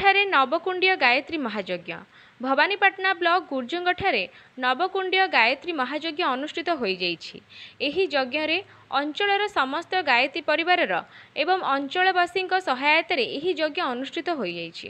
ठारे नवकुंडीय गायत्री महायज्ञ भवानीपाटना ब्लॉक गुर्जुंगठारे नवकुंडीय गायत्री महायज्ञ अनुष्ठित हो जाइछि। एही यज्ञ अंचलर समस्त गायत्री परिवार एवं अंचलवासी सहायता एही यज्ञ अनुष्ठित हो जाइछि।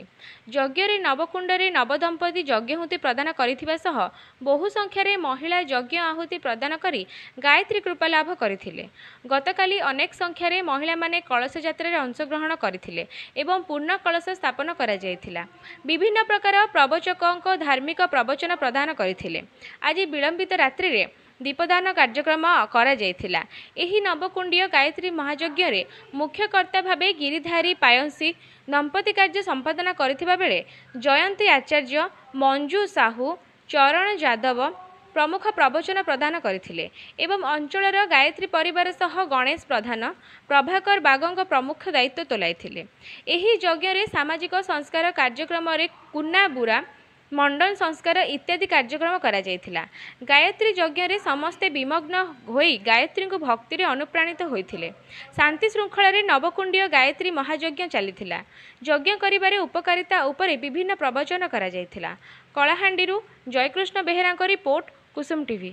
यज्ञ नवकुंडरे नवदंपति यज्ञहुति प्रदान करिथिबा सह बहु संख्यारे महिला यज्ञ आहुति प्रदान करी गायत्री कृपा लाभ करथिले। गतकाली अनेक संख्यारे महिला माने कलश यात्रा रे अंशग्रहण करथिले एवं पूर्ण कलश स्थापन करा जायथिला। विभिन्न प्रकार प्रवचक धार्मिक प्रवचन प्रदान करथिले। आज विलंबित रात्रि रे दीपदान कार्यक्रम करा जायथिला। एही नवकुंडीय गायत्री महायज्ञ रे मुख्य कर्ता भावे गिरिधारी पायंसी दंपति कार्य संपादन करथिबा बेले जयंती आचार्य, मंजू साहू, चरण यादव प्रमुख प्रवचन प्रदान करथिले एवं अंचलर गायत्री परिवार सह गणेश प्रधान, प्रभाकर बागंग प्रमुख दायित्व तोलाइथिले। एही यज्ञ रे सामाजिक संस्कार कार्यक्रम रे कुन्ना बुरा मंडन संस्कार इत्यादि कार्यक्रम करा जायथिला। गायत्री यज्ञ रे समस्ते विमग्न होई गायत्री को भक्ति रे अनुप्राणित होइथिले। शांति श्रृंखला रे नवकुंडीय गायत्री महायज्ञ चलिथिला। यज्ञ करिबारे उपकारिता उपरे विभिन्न प्रवचन करा जायथिला। कलाहांडीरू जयकृष्ण बेहेरा को रिपोर्ट, कुसुम टीवी।